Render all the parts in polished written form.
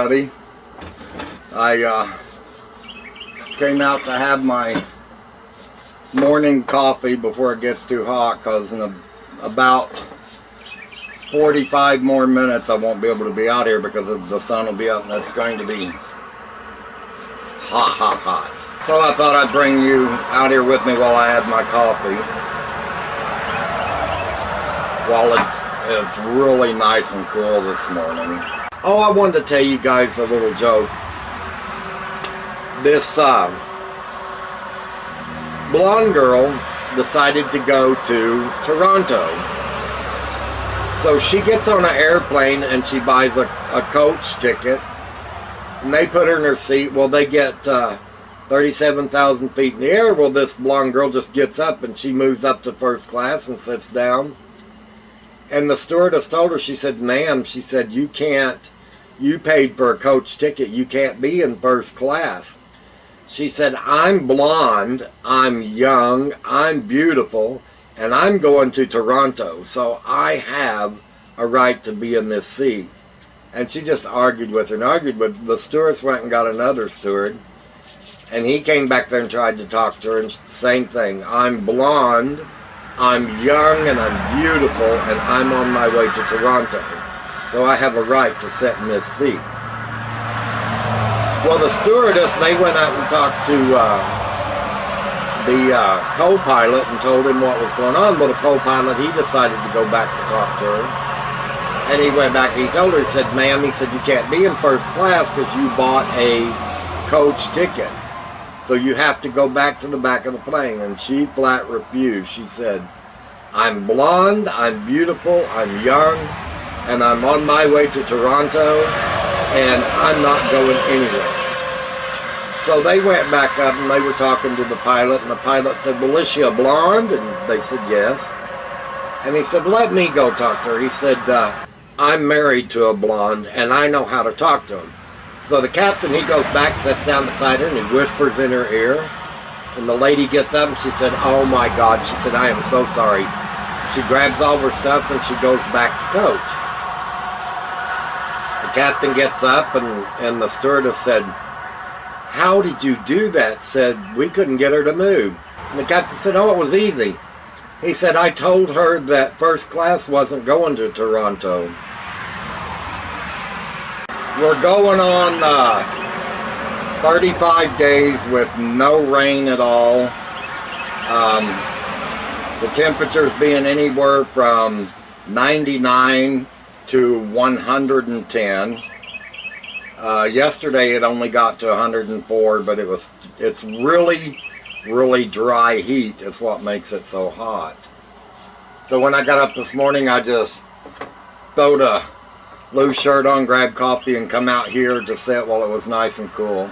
everybody. I came out to have my morning coffee before it gets too hot, because in about 45 more minutes I won't be able to be out here because the sun will be up and it's going to be hot. So I thought I'd bring you out here with me while I had my coffee, while it's really nice and cool this morning. Oh, I wanted to tell you guys a little joke. This blonde girl decided to go to Toronto. So she gets on an airplane and she buys a coach ticket. And they put her in her seat. Well, they get 37,000 feet in the air. Well, this blonde girl just gets up and she moves up to first class and sits down. And the stewardess told her, she said, ma'am, she said, you paid for a coach ticket. You can't be in first class. She said, I'm blonde, I'm young, I'm beautiful, and I'm going to Toronto, so I have a right to be in this seat. And she just argued with her and argued with her. The stewardess went and got another steward, and he came back there and tried to talk to her, and same thing. I'm blonde, I'm young, and I'm beautiful, and I'm on my way to Toronto, so I have a right to sit in this seat. Well, the stewardess, they went out and talked to the co-pilot and told him what was going on. Well, the co-pilot, he decided to go back to talk to her. And he went back and he told her, he said, ma'am, he said, you can't be in first class because you bought a coach ticket. So you have to go back to the back of the plane. And she flat refused. She said, I'm blonde, I'm beautiful, I'm young, and I'm on my way to Toronto, and I'm not going anywhere. So they went back up and they were talking to the pilot, and the pilot said, well, is she a blonde? And they said, yes. And he said, let me go talk to her. He said, I'm married to a blonde and I know how to talk to him. So the captain, he goes back, sits down beside her, and he whispers in her ear. And the lady gets up and she said, oh my God. She said, I am so sorry. She grabs all her stuff and she goes back to coach. The captain gets up and the stewardess said, how did you do that? Said, we couldn't get her to move. And the captain said, oh, it was easy. He said, I told her that first class wasn't going to Toronto. We're going on 35 days with no rain at all. The temperatures being anywhere from 99 to 110. Yesterday it only got to 104, but it's really dry heat is what makes it so hot. So when I got up this morning, I just throwed a loose shirt on, grabbed coffee, and come out here to sit while it was nice and cool.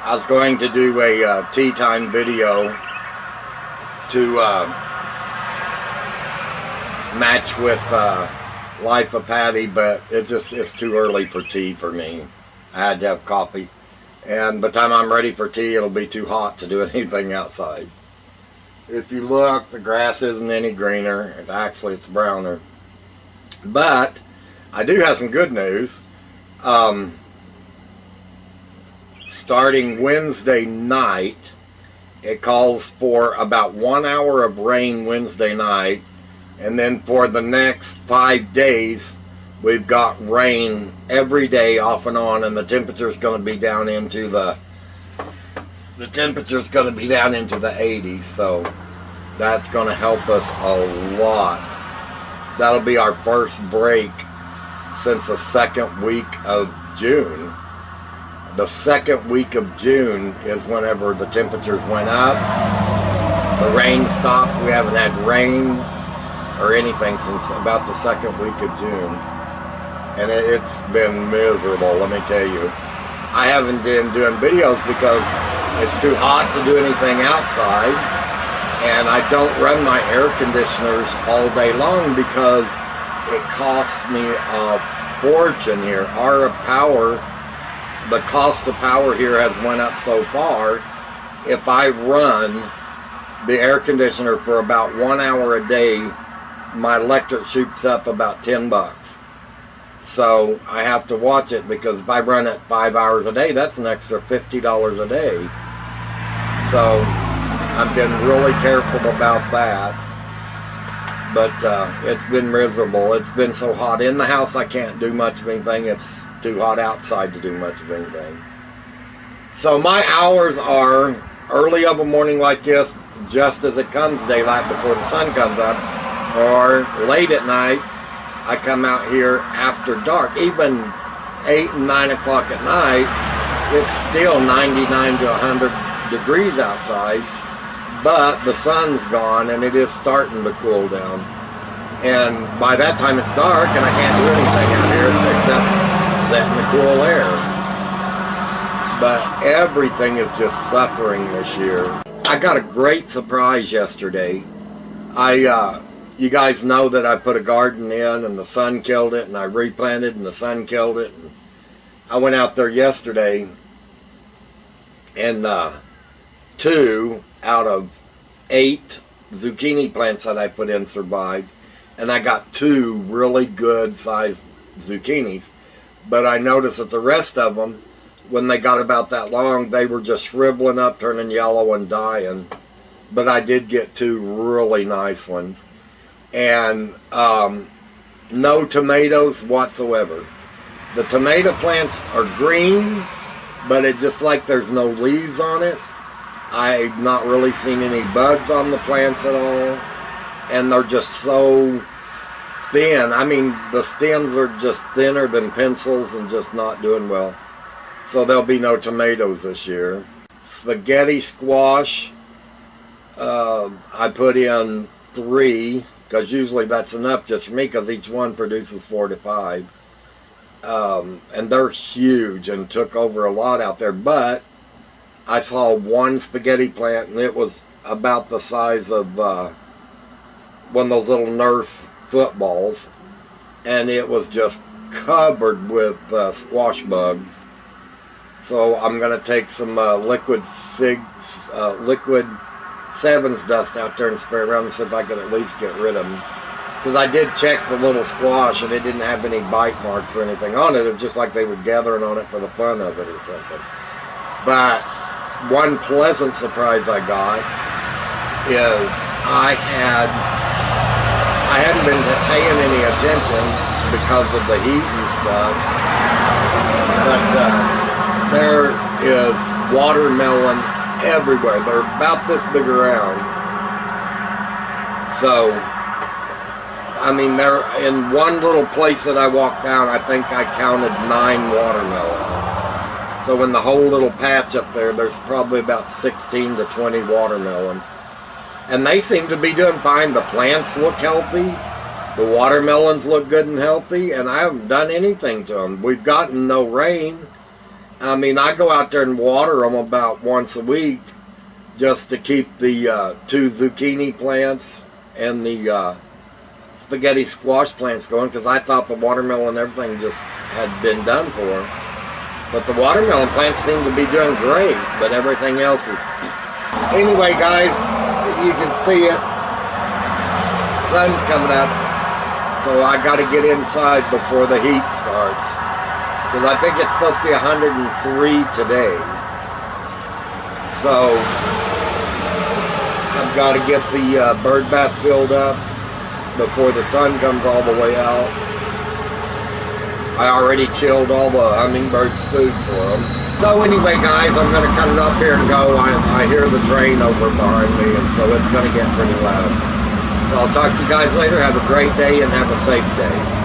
I was going to do a tea time video to match with Life of Patty, but it's too early for tea for me. I had to have coffee, and by the time I'm ready for tea, it'll be too hot to do anything outside. If you look, the grass isn't any greener. Actually, it's browner. But I do have some good news. Starting Wednesday night, it calls for about 1 hour of rain Wednesday night. And then for the next 5 days, we've got rain every day off and on, and the temperature's going to be down into the 80s. So that's going to help us a lot. That'll be our first break since the second week of June. The second week of June is whenever the temperatures went up. The rain stopped. We haven't had rain or anything since about the second week of June, and it's been miserable, let me tell you. I haven't been doing videos because it's too hot to do anything outside, and I don't run my air conditioners all day long because it costs me a fortune here. The cost of power here has went up so far. If I run the air conditioner for about 1 hour a day, my electric shoots up about $10. So I have to watch it, because if I run it 5 hours a day, that's an extra $50 a day. So I've been really careful about that. But it's been miserable. It's been so hot in the house I can't do much of anything. It's too hot outside to do much of anything. So my hours are early of a morning like this, just as it comes daylight before the sun comes up, or late at night. I come out here after dark. Even 8 and 9 o'clock at night, it's still 99 to 100 degrees outside, but the sun's gone and it is starting to cool down. And by that time it's dark and I can't do anything out here except sit in the cool air. But everything is just suffering this year. I got a great surprise yesterday. You guys know that I put a garden in and the sun killed it, and I replanted and the sun killed it. And I went out there yesterday, and 2 out of 8 zucchini plants that I put in survived, and I got 2 really good sized zucchinis. But I noticed that the rest of them, when they got about that long, they were just shriveling up, turning yellow and dying. But I did get 2 really nice ones. And no tomatoes whatsoever. The tomato plants are green, but it's just like there's no leaves on it. I've not really seen any bugs on the plants at all. And they're just so thin. I mean, the stems are just thinner than pencils and just not doing well. So there'll be no tomatoes this year. Spaghetti squash, I put in 3, because usually that's enough just for me, because each one produces 4 to 5. And they're huge and took over a lot out there. But I saw one spaghetti plant, and it was about the size of one of those little Nerf footballs, and it was just covered with squash bugs. So I'm going to take some liquid Sevens dust out there and spray around and see if I can at least get rid of them. Because I did check the little squash and it didn't have any bite marks or anything on it. It was just like they were gathering on it for the fun of it or something. But one pleasant surprise I got is I hadn't been paying any attention because of the heat and stuff. But there is watermelon everywhere. They're about this big around. So, I mean, they're in one little place that I walked down, I think I counted 9 watermelons. So in the whole little patch up there, there's probably about 16 to 20 watermelons. And they seem to be doing fine. The plants look healthy. The watermelons look good and healthy, and I haven't done anything to them. We've gotten no rain. I mean, I go out there and water them about once a week just to keep the 2 zucchini plants and the spaghetti squash plants going, because I thought the watermelon and everything just had been done for. But the watermelon plants seem to be doing great, but everything else is... Anyway, guys, you can see it. Sun's coming up, so I got to get inside before the heat starts. Because I think it's supposed to be 103 today. So, I've got to get the bird bath filled up before the sun comes all the way out. I already chilled all the hummingbirds' food for them. So anyway, guys, I'm going to cut it off here and go. I hear the train over behind me, and so it's going to get pretty loud. So I'll talk to you guys later. Have a great day and have a safe day.